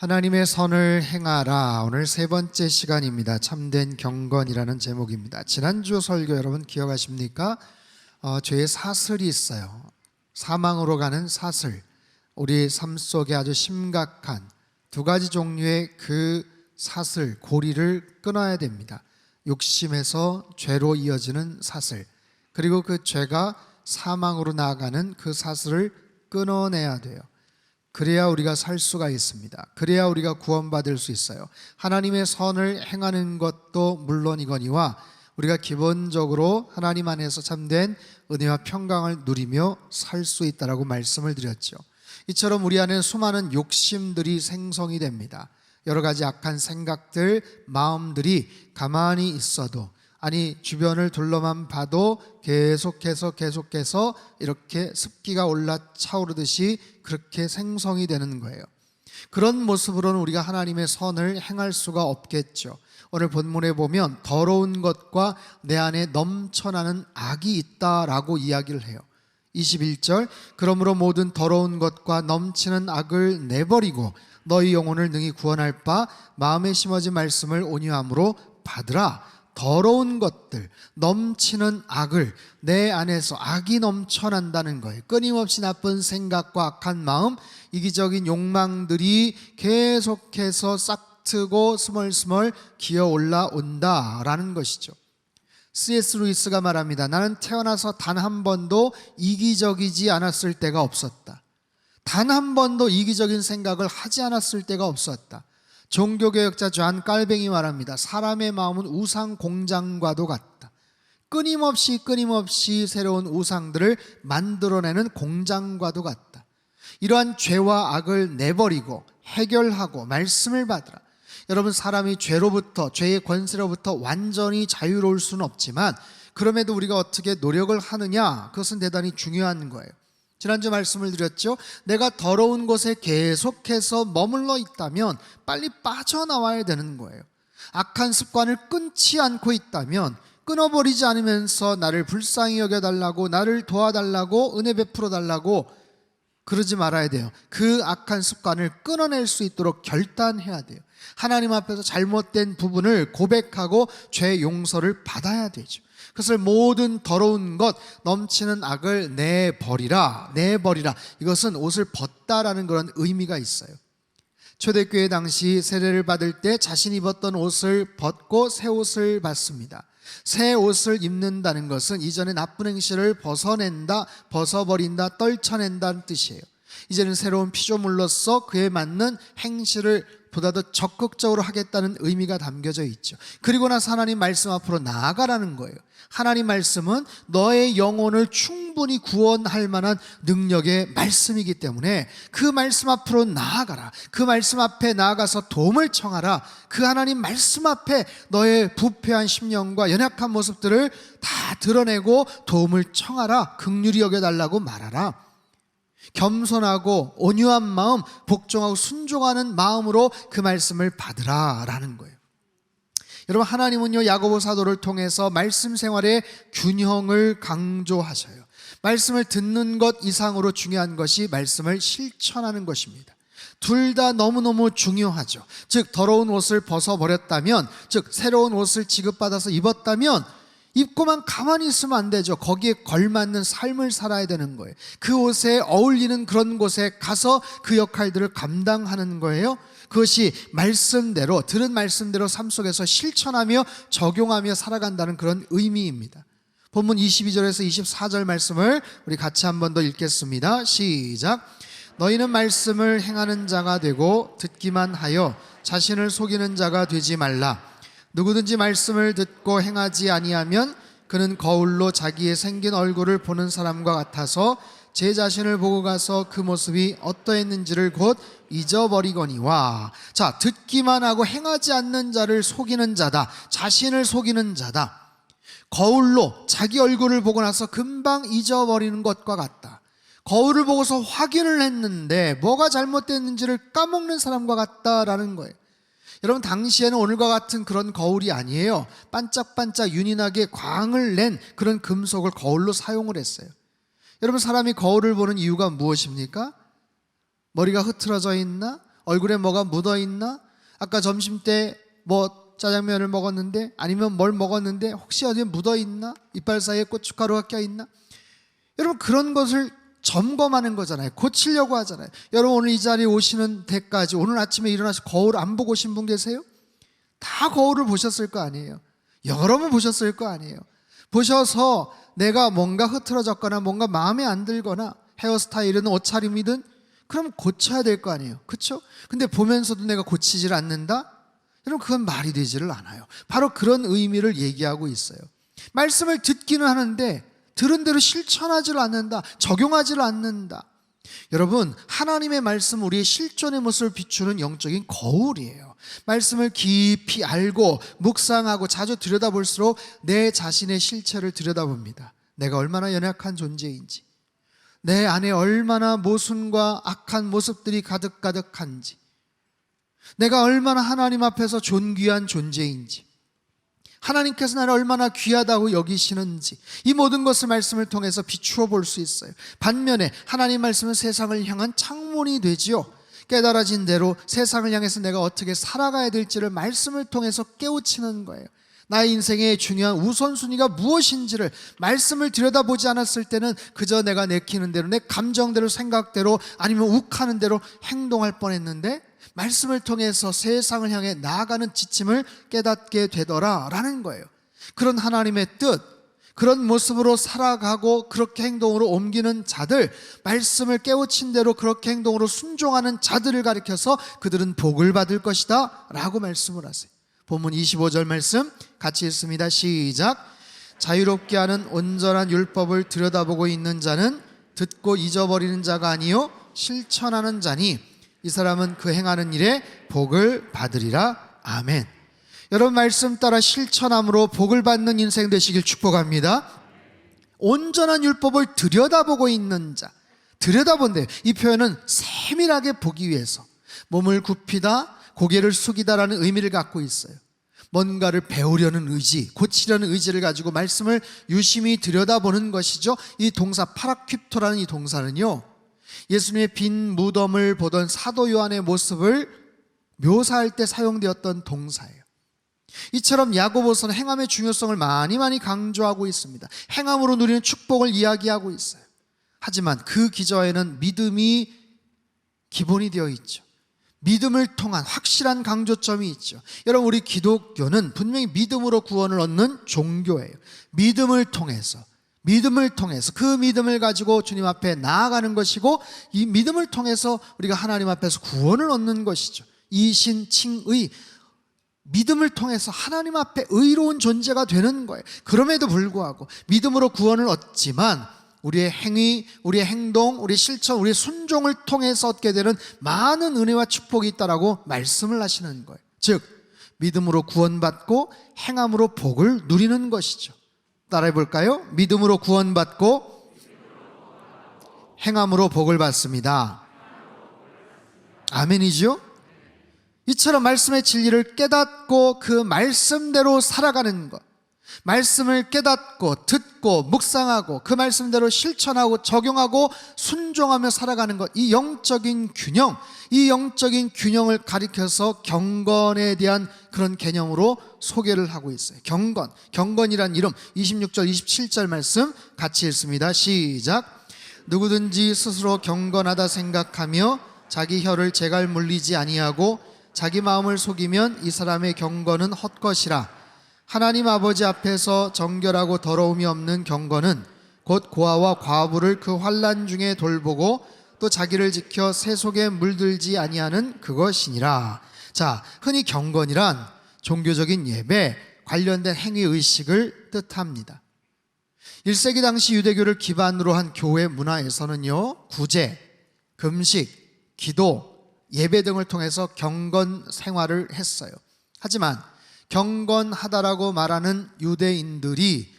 하나님의 선을 행하라. 오늘 세 번째 시간입니다. 참된 경건이라는 제목입니다. 지난주 설교 여러분 기억하십니까? 죄의 사슬이 있어요. 사망으로 가는 사슬. 우리 삶 속에 아주 심각한 두 가지 종류의 그 사슬, 고리를 끊어야 됩니다. 욕심에서 죄로 이어지는 사슬, 그리고 그 죄가 사망으로 나아가는 그 사슬을 끊어내야 돼요. 그래야 우리가 살 수가 있습니다. 그래야 우리가 구원받을 수 있어요. 하나님의 선을 행하는 것도 물론이거니와 우리가 기본적으로 하나님 안에서 참된 은혜와 평강을 누리며 살 수 있다라고 말씀을 드렸죠. 이처럼 우리 안에 수많은 욕심들이 생성이 됩니다. 여러 가지 악한 생각들, 마음들이 가만히 있어도, 아니 주변을 둘러만 봐도 계속해서 이렇게 습기가 올라 차오르듯이 그렇게 생성이 되는 거예요. 그런 모습으로는 우리가 하나님의 선을 행할 수가 없겠죠. 오늘 본문에 보면 더러운 것과 내 안에 넘쳐나는 악이 있다라고 이야기를 해요. 21절, 그러므로 모든 더러운 것과 넘치는 악을 내버리고 너희 영혼을 능히 구원할 바 마음에 심어진 말씀을 온유함으로 받으라. 더러운 것들, 넘치는 악을, 내 안에서 악이 넘쳐난다는 거예요. 끊임없이 나쁜 생각과 악한 마음, 이기적인 욕망들이 계속해서 싹트고 스멀스멀 기어 올라온다라는 것이죠. C.S. 루이스가 말합니다. 나는 태어나서 단 한 번도 이기적이지 않았을 때가 없었다. 단 한 번도 이기적인 생각을 하지 않았을 때가 없었다. 종교개혁자 존 깔뱅이 말합니다. 사람의 마음은 우상 공장과도 같다. 끊임없이 새로운 우상들을 만들어내는 공장과도 같다. 이러한 죄와 악을 내버리고 해결하고 말씀을 받으라. 여러분, 사람이 죄의 권세로부터 완전히 자유로울 수는 없지만 그럼에도 우리가 어떻게 노력을 하느냐, 그것은 대단히 중요한 거예요. 지난주 말씀을 드렸죠. 내가 더러운 곳에 계속해서 머물러 있다면 빨리 빠져나와야 되는 거예요. 악한 습관을 끊지 않고 있다면, 끊어버리지 않으면서 나를 불쌍히 여겨달라고, 나를 도와달라고, 은혜 베풀어 달라고 그러지 말아야 돼요. 그 악한 습관을 끊어낼 수 있도록 결단해야 돼요. 하나님 앞에서 잘못된 부분을 고백하고 죄 용서를 받아야 되죠. 그것을 모든 더러운 것, 넘치는 악을 내버리라. 이것은 옷을 벗다라는 그런 의미가 있어요. 초대교회 당시 세례를 받을 때 자신이 입었던 옷을 벗고 새 옷을 받습니다. 새 옷을 입는다는 것은 이전의 나쁜 행실을 벗어버린다, 떨쳐낸다는 뜻이에요. 이제는 새로운 피조물로서 그에 맞는 행실을 보다 더 적극적으로 하겠다는 의미가 담겨져 있죠. 그리고 나서 하나님 말씀 앞으로 나아가라는 거예요. 하나님 말씀은 너의 영혼을 충분히 구원할 만한 능력의 말씀이기 때문에 그 말씀 앞으로 나아가라. 그 말씀 앞에 나아가서 도움을 청하라. 그 하나님 말씀 앞에 너의 부패한 심령과 연약한 모습들을 다 드러내고 도움을 청하라. 긍휼히 여겨달라고 말하라. 겸손하고 온유한 마음, 복종하고 순종하는 마음으로 그 말씀을 받으라라는 거예요. 여러분, 하나님은요, 야고보 사도를 통해서 말씀 생활의 균형을 강조하셔요. 말씀을 듣는 것 이상으로 중요한 것이 말씀을 실천하는 것입니다. 둘 다 너무너무 중요하죠. 즉, 더러운 옷을 벗어버렸다면, 즉 새로운 옷을 지급받아서 입었다면 입고만 가만히 있으면 안 되죠. 거기에 걸맞는 삶을 살아야 되는 거예요. 그 옷에 어울리는 그런 곳에 가서 그 역할들을 감당하는 거예요. 그것이 말씀대로, 들은 말씀대로 삶 속에서 실천하며 적용하며 살아간다는 그런 의미입니다. 본문 22절에서 24절 말씀을 우리 같이 한 번 더 읽겠습니다. 시작. 너희는 말씀을 행하는 자가 되고 듣기만 하여 자신을 속이는 자가 되지 말라. 누구든지 말씀을 듣고 행하지 아니하면 그는 거울로 자기의 생긴 얼굴을 보는 사람과 같아서 제 자신을 보고 가서 그 모습이 어떠했는지를 곧 잊어버리거니와. 자, 듣기만 하고 행하지 않는 자를 속이는 자다. 자신을 속이는 자다. 거울로 자기 얼굴을 보고 나서 금방 잊어버리는 것과 같다. 거울을 보고서 확인을 했는데 뭐가 잘못됐는지를 까먹는 사람과 같다라는 거예요. 여러분, 당시에는 오늘과 같은 그런 거울이 아니에요. 반짝반짝 윤인하게 광을 낸 그런 금속을 거울로 사용을 했어요. 여러분, 사람이 거울을 보는 이유가 무엇입니까? 머리가 흐트러져 있나? 얼굴에 뭐가 묻어있나? 아까 점심 때 뭐 짜장면을 먹었는데 아니면 뭘 먹었는데 혹시 어디에 묻어있나? 이빨 사이에 고춧가루가 껴있나? 여러분 그런 것을 점검하는 거잖아요. 고치려고 하잖아요. 여러분 오늘 이 자리에 오시는 데까지 오늘 아침에 일어나서 거울 안 보고 오신 분 계세요? 다 거울을 보셨을 거 아니에요. 여러 번 보셨을 거 아니에요. 보셔서 내가 뭔가 흐트러졌거나 뭔가 마음에 안 들거나 헤어스타일이든 옷차림이든 그럼 고쳐야 될 거 아니에요. 그렇죠? 근데 보면서도 내가 고치질 않는다? 여러분 그건 말이 되지를 않아요. 바로 그런 의미를 얘기하고 있어요. 말씀을 듣기는 하는데 들은 대로 실천하지를 않는다. 적용하지를 않는다. 여러분 하나님의 말씀 우리의 실존의 모습을 비추는 영적인 거울이에요. 말씀을 깊이 알고 묵상하고 자주 들여다볼수록 내 자신의 실체를 들여다봅니다. 내가 얼마나 연약한 존재인지, 내 안에 얼마나 모순과 악한 모습들이 가득가득한지, 내가 얼마나 하나님 앞에서 존귀한 존재인지, 하나님께서 나를 얼마나 귀하다고 여기시는지, 이 모든 것을 말씀을 통해서 비추어 볼 수 있어요. 반면에 하나님 말씀은 세상을 향한 창문이 되지요. 깨달아진 대로 세상을 향해서 내가 어떻게 살아가야 될지를 말씀을 통해서 깨우치는 거예요. 나의 인생의 중요한 우선순위가 무엇인지를 말씀을 들여다보지 않았을 때는 그저 내가 내키는 대로 내 감정대로 생각대로 아니면 욱하는 대로 행동할 뻔했는데 말씀을 통해서 세상을 향해 나아가는 지침을 깨닫게 되더라라는 거예요. 그런 하나님의 뜻, 그런 모습으로 살아가고 그렇게 행동으로 옮기는 자들, 말씀을 깨우친 대로 그렇게 행동으로 순종하는 자들을 가리켜서 그들은 복을 받을 것이다 라고 말씀을 하세요. 본문 25절 말씀 같이 읽습니다. 시작. 자유롭게 하는 온전한 율법을 들여다보고 있는 자는 듣고 잊어버리는 자가 아니요 실천하는 자니 이 사람은 그 행하는 일에 복을 받으리라. 아멘. 여러분 말씀 따라 실천함으로 복을 받는 인생 되시길 축복합니다. 온전한 율법을 들여다보고 있는 자, 들여다본대요. 이 표현은 세밀하게 보기 위해서 몸을 굽히다, 고개를 숙이다라는 의미를 갖고 있어요. 뭔가를 배우려는 의지, 고치려는 의지를 가지고 말씀을 유심히 들여다보는 것이죠. 이 동사 파라퀴토라는 이 동사는요, 예수님의 빈 무덤을 보던 사도 요한의 모습을 묘사할 때 사용되었던 동사예요. 이처럼 야고보서는 행함의 중요성을 많이 강조하고 있습니다. 행함으로 누리는 축복을 이야기하고 있어요. 하지만 그 기저에는 믿음이 기본이 되어 있죠. 믿음을 통한 확실한 강조점이 있죠. 여러분 우리 기독교는 분명히 믿음으로 구원을 얻는 종교예요. 믿음을 통해서 그 믿음을 가지고 주님 앞에 나아가는 것이고, 이 믿음을 통해서 우리가 하나님 앞에서 구원을 얻는 것이죠. 이신칭의, 믿음을 통해서 하나님 앞에 의로운 존재가 되는 거예요. 그럼에도 불구하고 믿음으로 구원을 얻지만 우리의 행위, 우리의 행동, 우리의 실천, 우리의 순종을 통해서 얻게 되는 많은 은혜와 축복이 있다라고 말씀을 하시는 거예요. 즉 믿음으로 구원받고 행함으로 복을 누리는 것이죠. 따라해 볼까요? 믿음으로 구원받고 행함으로 복을 받습니다. 아멘이죠? 이처럼 말씀의 진리를 깨닫고 그 말씀대로 살아가는 것, 말씀을 깨닫고 듣고 묵상하고 그 말씀대로 실천하고 적용하고 순종하며 살아가는 것, 이 영적인 균형, 이 영적인 균형을 가리켜서 경건에 대한 그런 개념으로 소개를 하고 있어요. 경건이란 이름 26절 27절 말씀 같이 읽습니다. 시작. 누구든지 스스로 경건하다 생각하며 자기 혀를 재갈 물리지 아니하고 자기 마음을 속이면 이 사람의 경건은 헛것이라. 하나님 아버지 앞에서 정결하고 더러움이 없는 경건은 곧 고아와 과부를 그 환난 중에 돌보고 또 자기를 지켜 새 속에 물들지 아니하는 그것이니라. 자, 흔히 경건이란 종교적인 예배, 관련된 행위의식을 뜻합니다. 1세기 당시 유대교를 기반으로 한 교회 문화에서는요, 구제, 금식, 기도, 예배 등을 통해서 경건 생활을 했어요. 하지만 경건하다라고 말하는 유대인들이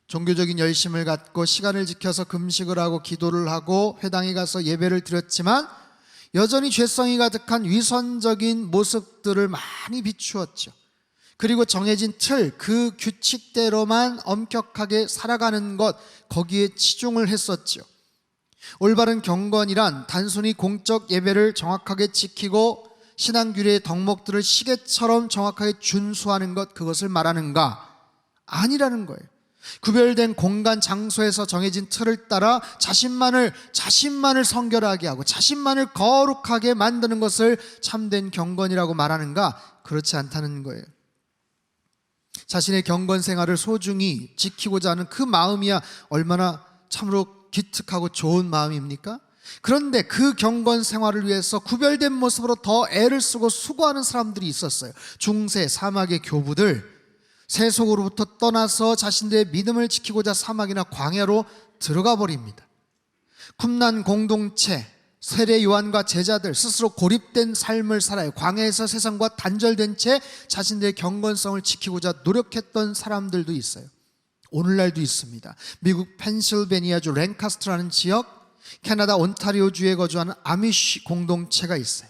종교적인 열심을 갖고 시간을 지켜서 금식을 하고 기도를 하고 회당에 가서 예배를 드렸지만 여전히 죄성이 가득한 위선적인 모습들을 많이 비추었죠. 그리고 정해진 틀, 그 규칙대로만 엄격하게 살아가는 것, 거기에 치중을 했었죠. 올바른 경건이란 단순히 공적 예배를 정확하게 지키고 신앙규례의 덕목들을 시계처럼 정확하게 준수하는 것, 그것을 말하는가? 아니라는 거예요. 구별된 공간 장소에서 정해진 틀을 따라 자신만을 성결하게 하고 자신만을 거룩하게 만드는 것을 참된 경건이라고 말하는가? 그렇지 않다는 거예요. 자신의 경건 생활을 소중히 지키고자 하는 그 마음이야 얼마나 참으로 기특하고 좋은 마음입니까? 그런데 그 경건 생활을 위해서 구별된 모습으로 더 애를 쓰고 수고하는 사람들이 있었어요. 중세 사막의 교부들, 세속으로부터 떠나서 자신들의 믿음을 지키고자 사막이나 광야로 들어가 버립니다. 쿰난 공동체, 세례 요한과 제자들 스스로 고립된 삶을 살아요. 광야에서 세상과 단절된 채 자신들의 경건성을 지키고자 노력했던 사람들도 있어요. 오늘날도 있습니다. 미국 펜실베니아주 랭카스트라는 지역, 캐나다 온타리오주에 거주하는 아미쉬 공동체가 있어요.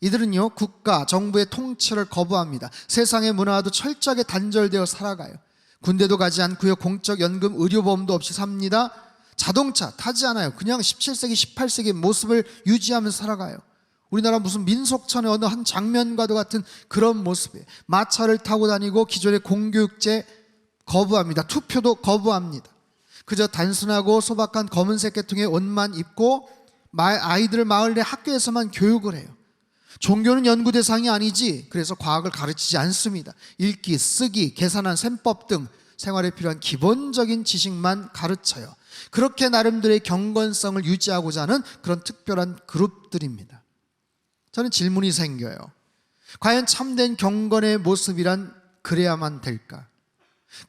이들은요, 국가, 정부의 통치를 거부합니다. 세상의 문화와도 철저하게 단절되어 살아가요. 군대도 가지 않고요, 공적 연금, 의료보험도 없이 삽니다. 자동차 타지 않아요. 그냥 17세기, 18세기 모습을 유지하면서 살아가요. 우리나라 무슨 민속촌의 어느 한 장면과도 같은 그런 모습이에요. 마차를 타고 다니고 기존의 공교육제 거부합니다. 투표도 거부합니다. 그저 단순하고 소박한 검은색 계통의 옷만 입고 아이들을 마을 내 학교에서만 교육을 해요. 종교는 연구 대상이 아니지, 그래서 과학을 가르치지 않습니다. 읽기, 쓰기, 계산한 셈법 등 생활에 필요한 기본적인 지식만 가르쳐요. 그렇게 나름대로의 경건성을 유지하고자 하는 그런 특별한 그룹들입니다. 저는 질문이 생겨요. 과연 참된 경건의 모습이란 그래야만 될까?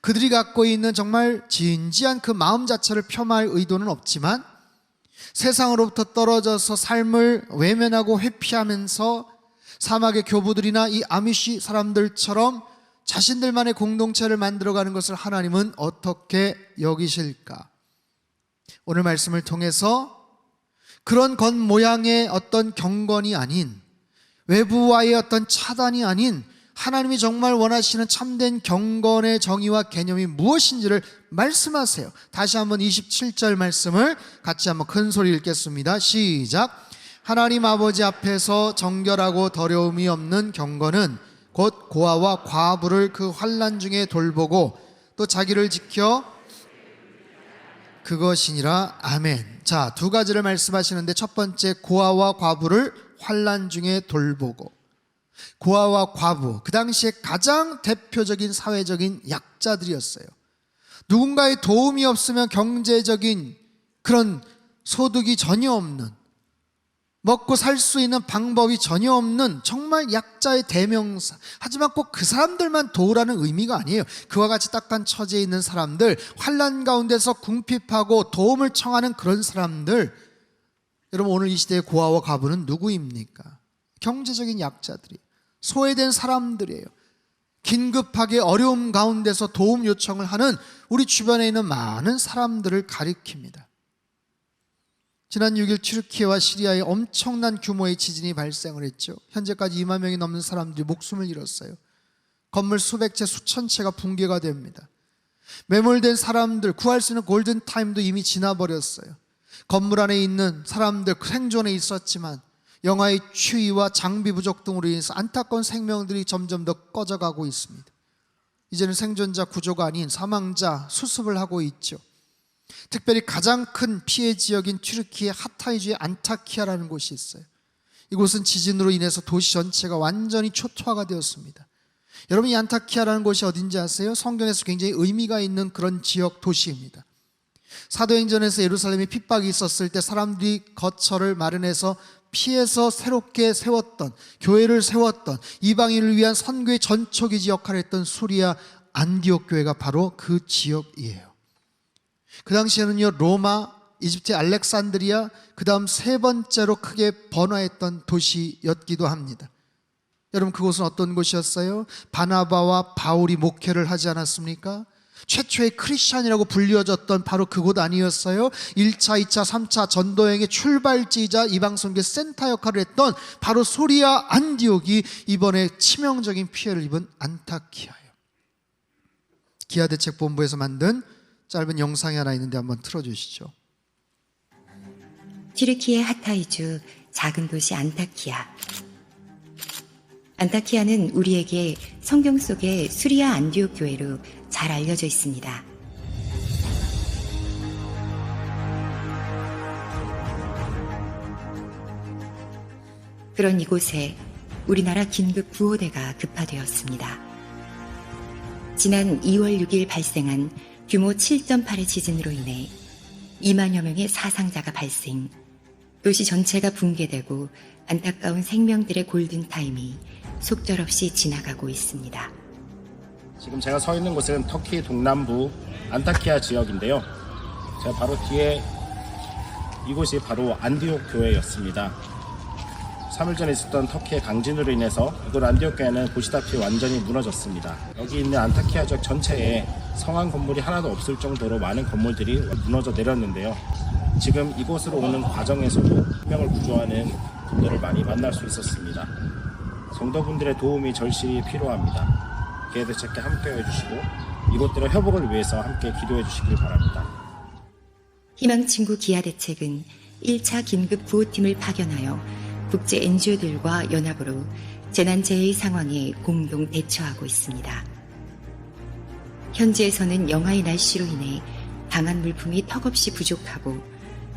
그들이 갖고 있는 정말 진지한 그 마음 자체를 폄하할 의도는 없지만 세상으로부터 떨어져서 삶을 외면하고 회피하면서 사막의 교부들이나 이 아미쉬 사람들처럼 자신들만의 공동체를 만들어가는 것을 하나님은 어떻게 여기실까? 오늘 말씀을 통해서 그런 겉모양의 어떤 경건이 아닌, 외부와의 어떤 차단이 아닌 하나님이 정말 원하시는 참된 경건의 정의와 개념이 무엇인지를 말씀하세요. 다시 한번 27절 말씀을 같이 한번 큰 소리 읽겠습니다. 시작. 하나님 아버지 앞에서 정결하고 더러움이 없는 경건은 곧 고아와 과부를 그 환난 중에 돌보고 또 자기를 지켜 그것이니라. 아멘. 자, 두 가지를 말씀하시는데, 첫 번째, 고아와 과부를 환난 중에 돌보고. 고아와 과부, 그 당시에 가장 대표적인 사회적인 약자들이었어요. 누군가의 도움이 없으면 경제적인 그런 소득이 전혀 없는, 먹고 살 수 있는 방법이 전혀 없는 정말 약자의 대명사. 하지만 꼭 그 사람들만 도우라는 의미가 아니에요. 그와 같이 딱한 처지에 있는 사람들, 환난 가운데서 궁핍하고 도움을 청하는 그런 사람들. 여러분, 오늘 이 시대의 고아와 과부는 누구입니까? 경제적인 약자들이, 소외된 사람들이에요. 긴급하게 어려움 가운데서 도움 요청을 하는 우리 주변에 있는 많은 사람들을 가리킵니다. 지난 6일 튀르키예와 시리아에 엄청난 규모의 지진이 발생을 했죠. 현재까지 2만 명이 넘는 사람들이 목숨을 잃었어요. 건물 수백 채, 수천 채가 붕괴가 됩니다. 매몰된 사람들, 구할 수 있는 골든타임도 이미 지나버렸어요. 건물 안에 있는 사람들 생존에 있었지만 영하의 추위와 장비 부족 등으로 인해서 안타까운 생명들이 점점 더 꺼져가고 있습니다. 이제는 생존자 구조가 아닌 사망자 수습을 하고 있죠. 특별히 가장 큰 피해 지역인 튀르키예 하타이주의 안타키아라는 곳이 있어요. 이곳은 지진으로 인해서 도시 전체가 완전히 초토화가 되었습니다. 여러분, 이 안타키아라는 곳이 어딘지 아세요? 성경에서 굉장히 의미가 있는 그런 지역 도시입니다. 사도행전에서 예루살렘에 핍박이 있었을 때 사람들이 거처를 마련해서 피해서 새롭게 세웠던, 교회를 세웠던, 이방인을 위한 선교의 전초기지 역할을 했던 수리아 안디옥 교회가 바로 그 지역이에요. 그 당시에는요, 로마, 이집트의 알렉산드리아, 그 다음 세 번째로 크게 번화했던 도시였기도 합니다. 여러분, 그곳은 어떤 곳이었어요? 바나바와 바울이 목회를 하지 않았습니까? 최초의 크리스찬이라고 불려졌던 바로 그곳 아니었어요? 1차, 2차, 3차 전도행의 출발지이자 이방선교 센터 역할을 했던 바로 소리아 안디옥이 이번에 치명적인 피해를 입은 안타키아예요. 기아대책본부에서 만든 짧은 영상이 하나 있는데 한번 틀어주시죠. 튀르키예 하타이주 작은 도시 안타키아. 안타키아는 우리에게 성경 속의 수리아 안디옥 교회로 잘 알려져 있습니다. 그런 이곳에 우리나라 긴급 구호대가 급파되었습니다. 지난 2월 6일 발생한 규모 7.8의 지진으로 인해 2만여 명의 사상자가 발생, 도시 전체가 붕괴되고 안타까운 생명들의 골든타임이 속절없이 지나가고 있습니다. 지금 제가 서 있는 곳은 터키 동남부 안타키아 지역인데요. 제가 바로 뒤에 이곳이 바로 안디옥 교회였습니다. 3일 전에 있었던 터키의 강진으로 인해서 이곳 안디옥 교회는 보시다시피 완전히 무너졌습니다. 여기 있는 안타키아 지역 전체에 성한 건물이 하나도 없을 정도로 많은 건물들이 무너져 내렸는데요. 지금 이곳으로 오는 과정에서도 생명을 구조하는 분들을 많이 만날 수 있었습니다. 성도분들의 도움이 절실히 필요합니다. 기회대책에 함께 해주시고 이곳들의 회복을 위해서 함께 기도해 주시길 바랍니다. 희망친구 기아대책은 1차 긴급 구호팀을 파견하여 국제 NGO들과 연합으로 재난재해의 상황에 공동 대처하고 있습니다. 현지에서는 영하의 날씨로 인해 강한 물품이 턱없이 부족하고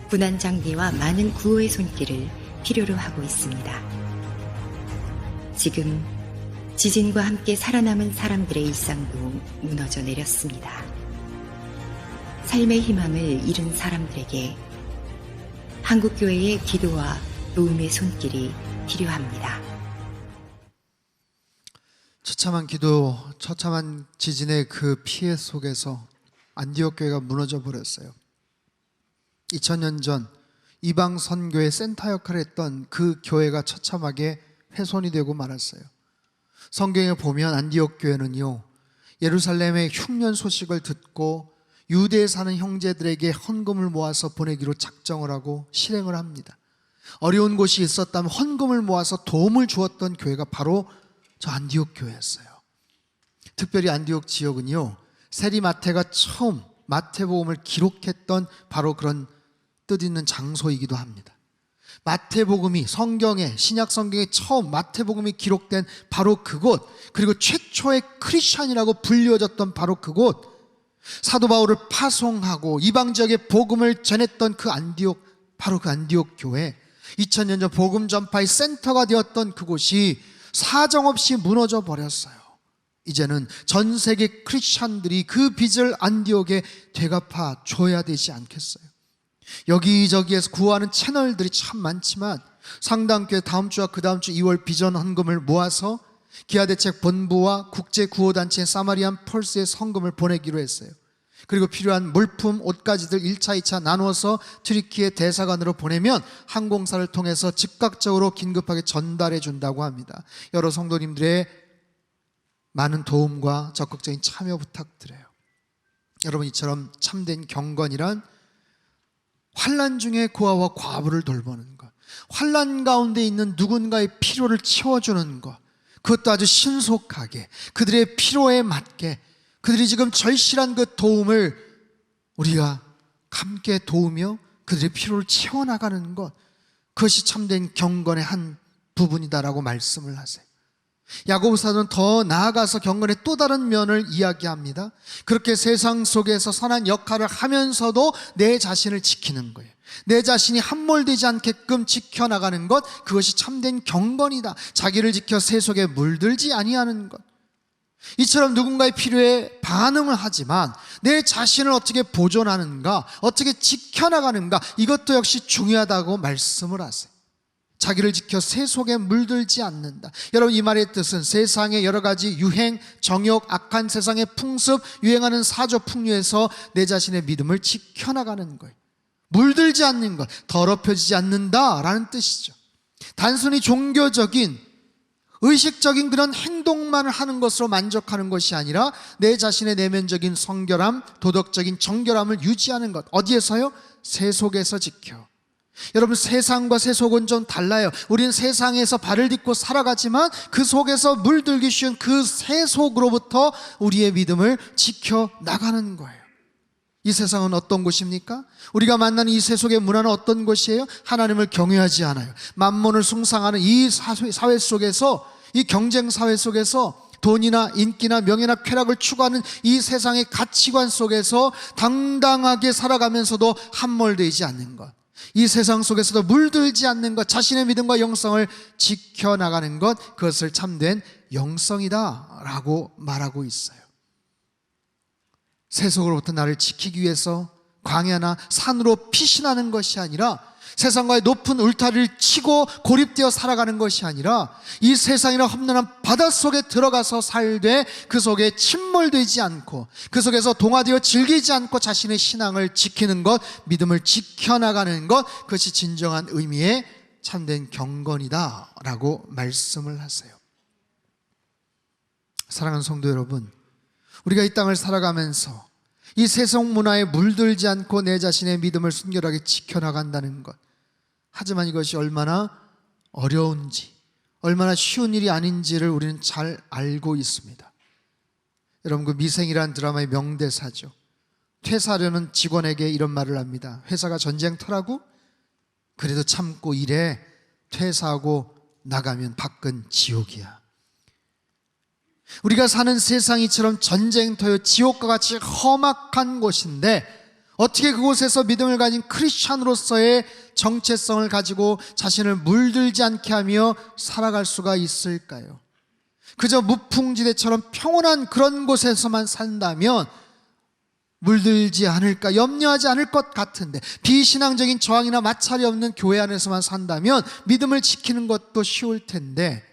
군안 장비와 많은 구호의 손길을 필요로 하고 있습니다. 지금 지진과 함께 살아남은 사람들의 일상도 무너져 내렸습니다. 삶의 희망을 잃은 사람들에게 한국교회의 기도와 도움의 손길이 필요합니다. 처참한 기도, 처참한 지진의 그 피해 속에서 안디옥 교회가 무너져 버렸어요. 2000년 전 이방 선교의 센터 역할을 했던 그 교회가 처참하게 훼손이 되고 말았어요. 성경에 보면 안디옥 교회는요, 예루살렘의 흉년 소식을 듣고 유대에 사는 형제들에게 헌금을 모아서 보내기로 작정을 하고 실행을 합니다. 어려운 곳이 있었다면 헌금을 모아서 도움을 주었던 교회가 바로 저 안디옥 교회였어요. 특별히 안디옥 지역은요, 세리마태가 처음 마태복음을 기록했던 바로 그런 뜻있는 장소이기도 합니다. 마태복음이 성경에, 신약 성경에 처음 마태복음이 기록된 바로 그곳, 그리고 최초의 크리스천이라고 불리워졌던 바로 그곳, 사도 바울을 파송하고 이방 지역에 복음을 전했던 그 안디옥, 바로 그 안디옥 교회, 2000년 전 복음 전파의 센터가 되었던 그곳이 사정없이 무너져 버렸어요. 이제는 전 세계 크리스천들이 그 빚을 안디옥에 되갚아 줘야 되지 않겠어요? 여기저기에서 구하는 채널들이 참 많지만 상당교회 다음 주와 그 다음 주 2월 비전 헌금을 모아서 기아대책 본부와 국제구호단체 사마리안 펄스에 헌금을 보내기로 했어요. 그리고 필요한 물품, 옷가지들 1차, 2차 나누어서 튀르키예 대사관으로 보내면 항공사를 통해서 즉각적으로 긴급하게 전달해 준다고 합니다. 여러 성도님들의 많은 도움과 적극적인 참여 부탁드려요. 여러분, 이처럼 참된 경건이란 환난 중에 고아와 과부를 돌보는 것, 환난 가운데 있는 누군가의 필요를 채워주는 것, 그것도 아주 신속하게 그들의 필요에 맞게 그들이 지금 절실한 그 도움을 우리가 함께 도우며 그들의 필요를 채워나가는 것, 그것이 참된 경건의 한 부분이다라고 말씀을 하세요. 야고보서는 더 나아가서 경건의 또 다른 면을 이야기합니다. 그렇게 세상 속에서 선한 역할을 하면서도 내 자신을 지키는 거예요. 내 자신이 함몰되지 않게끔 지켜나가는 것, 그것이 참된 경건이다. 자기를 지켜 세속에 물들지 아니하는 것. 이처럼 누군가의 필요에 반응을 하지만 내 자신을 어떻게 보존하는가, 어떻게 지켜나가는가, 이것도 역시 중요하다고 말씀을 하세요. 자기를 지켜 세속에 물들지 않는다. 여러분, 이 말의 뜻은 세상의 여러 가지 유행, 정욕, 악한 세상의 풍습, 유행하는 사조 풍류에서 내 자신의 믿음을 지켜나가는 거예요. 물들지 않는 것, 더럽혀지지 않는다라는 뜻이죠. 단순히 종교적인 의식적인 그런 행동만을 하는 것으로 만족하는 것이 아니라 내 자신의 내면적인 성결함, 도덕적인 정결함을 유지하는 것. 어디에서요? 세속에서 지켜. 여러분, 세상과 세속은 좀 달라요. 우리는 세상에서 발을 딛고 살아가지만 그 속에서 물들기 쉬운 그 세속으로부터 우리의 믿음을 지켜나가는 거예요. 이 세상은 어떤 곳입니까? 우리가 만나는 이 세속의 문화는 어떤 곳이에요? 하나님을 경외하지 않아요. 만몬을 숭상하는 이 사회 속에서 이 경쟁 사회 속에서 돈이나 인기나 명예나 쾌락을 추구하는 이 세상의 가치관 속에서 당당하게 살아가면서도 함몰되지 않는 것, 이 세상 속에서도 물들지 않는 것, 자신의 믿음과 영성을 지켜나가는 것, 그것을 참된 영성이다 라고 말하고 있어요. 세속으로부터 나를 지키기 위해서 광야나 산으로 피신하는 것이 아니라, 세상과의 높은 울타리를 치고 고립되어 살아가는 것이 아니라, 이 세상이나 험난한 바닷속에 들어가서 살되 그 속에 침몰되지 않고 그 속에서 동화되어 즐기지 않고 자신의 신앙을 지키는 것, 믿음을 지켜나가는 것, 그것이 진정한 의미의 참된 경건이다 라고 말씀을 하세요. 사랑하는 성도 여러분, 우리가 이 땅을 살아가면서 이 세상 문화에 물들지 않고 내 자신의 믿음을 순결하게 지켜나간다는 것, 하지만 이것이 얼마나 어려운지, 얼마나 쉬운 일이 아닌지를 우리는 잘 알고 있습니다. 여러분, 그 미생이라는 드라마의 명대사죠. 퇴사하려는 직원에게 이런 말을 합니다. 회사가 전쟁터라고? 그래도 참고 일해. 퇴사하고 나가면 밖은 지옥이야. 우리가 사는 세상이 이처럼 전쟁터요, 지옥과 같이 험악한 곳인데 어떻게 그곳에서 믿음을 가진 크리스찬으로서의 정체성을 가지고 자신을 물들지 않게 하며 살아갈 수가 있을까요? 그저 무풍지대처럼 평온한 그런 곳에서만 산다면 물들지 않을까, 염려하지 않을 것 같은데, 비신앙적인 저항이나 마찰이 없는 교회 안에서만 산다면 믿음을 지키는 것도 쉬울 텐데,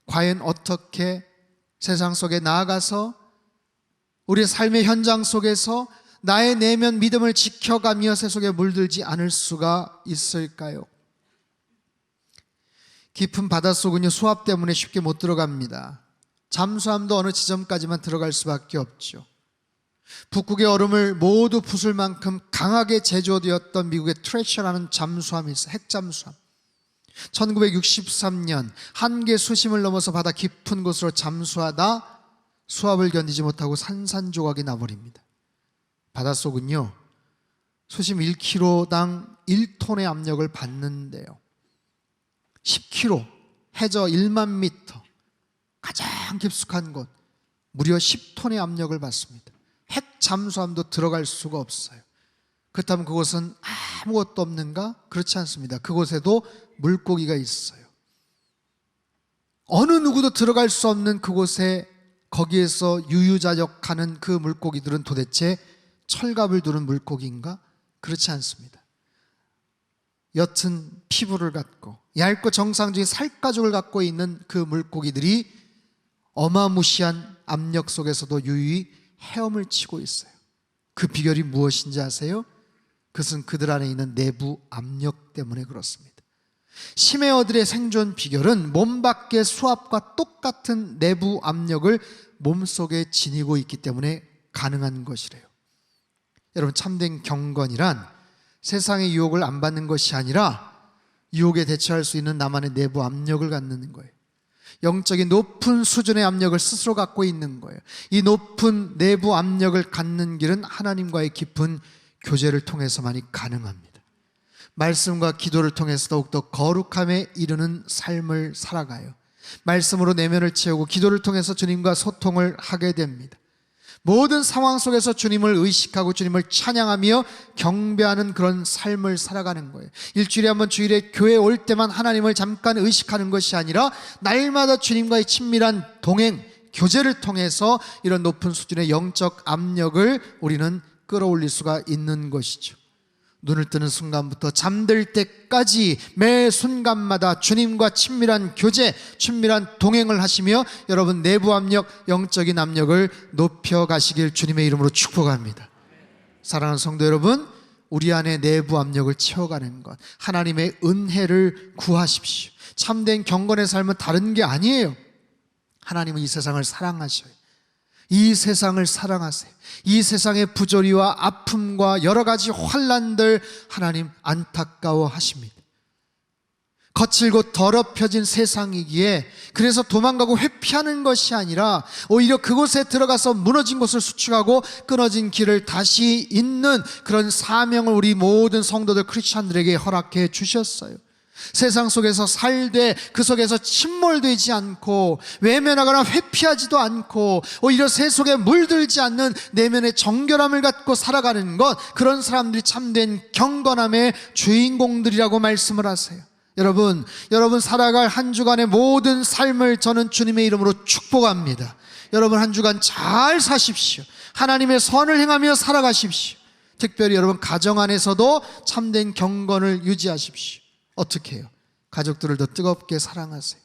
과연 어떻게 세상 속에 나아가서 우리의 삶의 현장 속에서 나의 내면 믿음을 지켜가며 세속에 물들지 않을 수가 있을까요? 깊은 바닷속은요, 수압 때문에 쉽게 못 들어갑니다. 잠수함도 어느 지점까지만 들어갈 수밖에 없죠. 북극의 얼음을 모두 부술 만큼 강하게 제조되었던 미국의 트레셔라는 잠수함이 있어요. 핵잠수함. 1963년 한계 수심을 넘어서 바다 깊은 곳으로 잠수하다 수압을 견디지 못하고 산산조각이 나버립니다. 바닷속은요, 수심 1km당 1톤의 압력을 받는데요, 10km, 해저 1만 미터, 가장 깊숙한 곳 무려 10톤의 압력을 받습니다. 핵 잠수함도 들어갈 수가 없어요. 그렇다면 그곳은 아무것도 없는가? 그렇지 않습니다. 그곳에도 물고기가 있어요. 어느 누구도 들어갈 수 없는 그곳에, 거기에서 유유자적하는 그 물고기들은 도대체 철갑을 두른 물고기인가? 그렇지 않습니다. 옅은 피부를 갖고 얇고 정상적인 살가죽을 갖고 있는 그 물고기들이 어마무시한 압력 속에서도 유유히 헤엄을 치고 있어요. 그 비결이 무엇인지 아세요? 그것은 그들 안에 있는 내부 압력 때문에 그렇습니다. 심해어들의 생존 비결은 몸 밖의 수압과 똑같은 내부 압력을 몸속에 지니고 있기 때문에 가능한 것이래요. 여러분, 참된 경건이란 세상의 유혹을 안 받는 것이 아니라 유혹에 대처할 수 있는 나만의 내부 압력을 갖는 거예요. 영적인 높은 수준의 압력을 스스로 갖고 있는 거예요. 이 높은 내부 압력을 갖는 길은 하나님과의 깊은 교제를 통해서만이 가능합니다. 말씀과 기도를 통해서 더욱더 거룩함에 이르는 삶을 살아가요. 말씀으로 내면을 채우고 기도를 통해서 주님과 소통을 하게 됩니다. 모든 상황 속에서 주님을 의식하고 주님을 찬양하며 경배하는 그런 삶을 살아가는 거예요. 일주일에 한 번 주일에 교회에 올 때만 하나님을 잠깐 의식하는 것이 아니라 날마다 주님과의 친밀한 동행, 교제를 통해서 이런 높은 수준의 영적 압력을 우리는 끌어올릴 수가 있는 것이죠. 눈을 뜨는 순간부터 잠들 때까지 매 순간마다 주님과 친밀한 교제, 친밀한 동행을 하시며 여러분 내부 압력, 영적인 압력을 높여가시길 주님의 이름으로 축복합니다. 사랑하는 성도 여러분, 우리 안에 내부 압력을 채워가는 것, 하나님의 은혜를 구하십시오. 참된 경건의 삶은 다른 게 아니에요. 하나님은 이 세상을 사랑하셔요. 이 세상을 사랑하세요. 이 세상의 부조리와 아픔과 여러 가지 환난들 하나님 안타까워하십니다. 거칠고 더럽혀진 세상이기에 그래서 도망가고 회피하는 것이 아니라 오히려 그곳에 들어가서 무너진 곳을 수축하고 끊어진 길을 다시 잇는 그런 사명을 우리 모든 성도들 크리스찬들에게 허락해 주셨어요. 세상 속에서 살되 그 속에서 침몰되지 않고 외면하거나 회피하지도 않고 오히려 세 속에 물들지 않는 내면의 정결함을 갖고 살아가는 것, 그런 사람들이 참된 경건함의 주인공들이라고 말씀을 하세요. 여러분 살아갈 한 주간의 모든 삶을 저는 주님의 이름으로 축복합니다. 여러분 한 주간 잘 사십시오. 하나님의 선을 행하며 살아가십시오. 특별히 여러분 가정 안에서도 참된 경건을 유지하십시오. 어떻게 해요? 가족들을 더 뜨겁게 사랑하세요.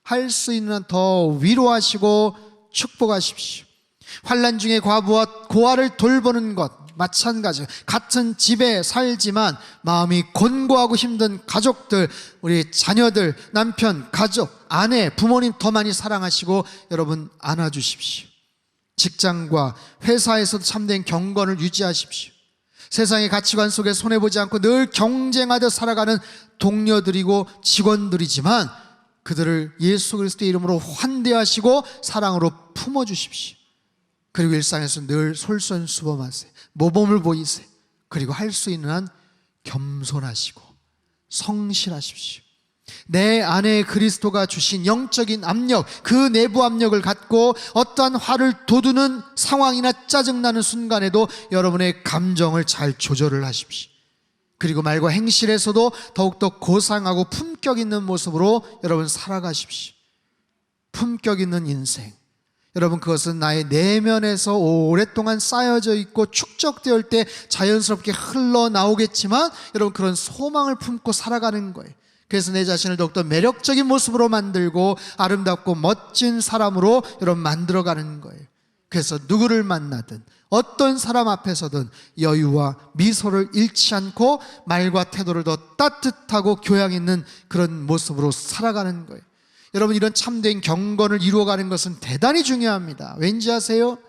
할 수 있는 한 더 위로하시고 축복하십시오. 환난 중에 과부와 고아를 돌보는 것 마찬가지예요. 같은 집에 살지만 마음이 곤고하고 힘든 가족들, 우리 자녀들, 남편, 가족, 아내, 부모님 더 많이 사랑하시고 여러분 안아주십시오. 직장과 회사에서도 참된 경건을 유지하십시오. 세상의 가치관 속에 손해보지 않고 늘 경쟁하듯 살아가는 동료들이고 직원들이지만 그들을 예수 그리스도의 이름으로 환대하시고 사랑으로 품어주십시오. 그리고 일상에서 늘 솔선수범하세요. 모범을 보이세요. 그리고 할 수 있는 한 겸손하시고 성실하십시오. 내 안에 그리스도가 주신 영적인 압력, 그 내부 압력을 갖고 어떠한 화를 돋우는 상황이나 짜증나는 순간에도 여러분의 감정을 잘 조절을 하십시오. 그리고 말과 행실에서도 더욱더 고상하고 품격 있는 모습으로 여러분 살아가십시오. 품격 있는 인생, 여러분 그것은 나의 내면에서 오랫동안 쌓여져 있고 축적되어 올 때 자연스럽게 흘러나오겠지만 여러분 그런 소망을 품고 살아가는 거예요. 그래서 내 자신을 더욱더 매력적인 모습으로 만들고 아름답고 멋진 사람으로 여러분 만들어가는 거예요. 그래서 누구를 만나든 어떤 사람 앞에서든 여유와 미소를 잃지 않고 말과 태도를 더 따뜻하고 교양 있는 그런 모습으로 살아가는 거예요. 여러분 이런 참된 경건을 이루어가는 것은 대단히 중요합니다. 왠지 아세요?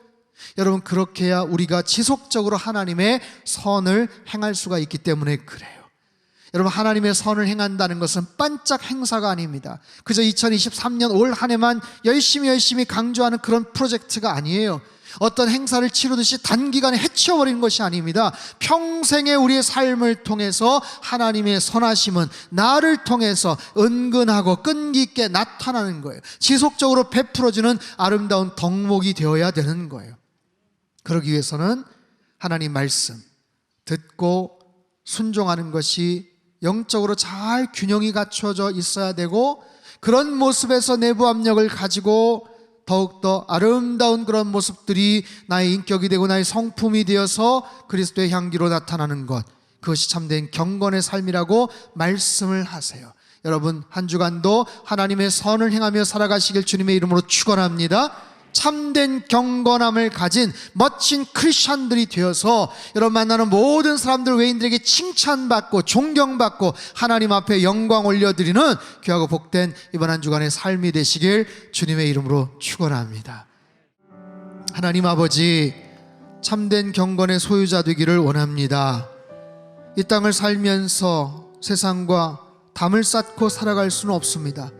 여러분 그렇게 해야 우리가 지속적으로 하나님의 선을 행할 수가 있기 때문에 그래요. 여러분 하나님의 선을 행한다는 것은 반짝 행사가 아닙니다. 그저 2023년 올 한 해만 열심히 강조하는 그런 프로젝트가 아니에요. 어떤 행사를 치르듯이 단기간에 해치워버리는 것이 아닙니다. 평생의 우리의 삶을 통해서 하나님의 선하심은 나를 통해서 은근하고 끈기 있게 나타나는 거예요. 지속적으로 베풀어주는 아름다운 덕목이 되어야 되는 거예요. 그러기 위해서는 하나님 말씀 듣고 순종하는 것이 영적으로 잘 균형이 갖춰져 있어야 되고, 그런 모습에서 내부 압력을 가지고 더욱더 아름다운 그런 모습들이 나의 인격이 되고 나의 성품이 되어서 그리스도의 향기로 나타나는 것, 그것이 참된 경건의 삶이라고 말씀을 하세요. 여러분 한 주간도 하나님의 선을 행하며 살아가시길 주님의 이름으로 축원합니다. 참된 경건함을 가진 멋진 크리스찬들이 되어서 여러분 만나는 모든 사람들, 외인들에게 칭찬받고 존경받고 하나님 앞에 영광 올려드리는 귀하고 복된 이번 한 주간의 삶이 되시길 주님의 이름으로 축원합니다. 하나님 아버지, 참된 경건의 소유자 되기를 원합니다. 이 땅을 살면서 세상과 담을 쌓고 살아갈 수는 없습니다.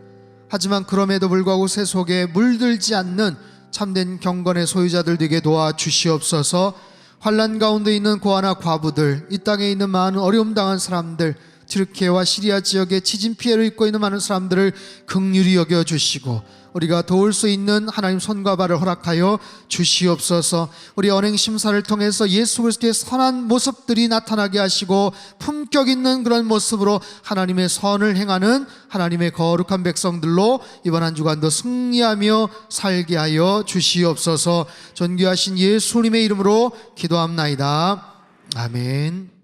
하지만 그럼에도 불구하고 세 속에 물들지 않는 참된 경건의 소유자들 되게 도와주시옵소서. 환난 가운데 있는 고아나 과부들, 이 땅에 있는 많은 어려움 당한 사람들, 튀르키예와 시리아 지역에 지진 피해를 입고 있는 많은 사람들을 긍휼히 여겨주시고 우리가 도울 수 있는 하나님 손과 발을 허락하여 주시옵소서. 우리 언행심사를 통해서 예수 그리스도의 선한 모습들이 나타나게 하시고 품격 있는 그런 모습으로 하나님의 선을 행하는 하나님의 거룩한 백성들로 이번 한 주간도 승리하며 살게 하여 주시옵소서. 존귀하신 예수님의 이름으로 기도합나이다. 아멘.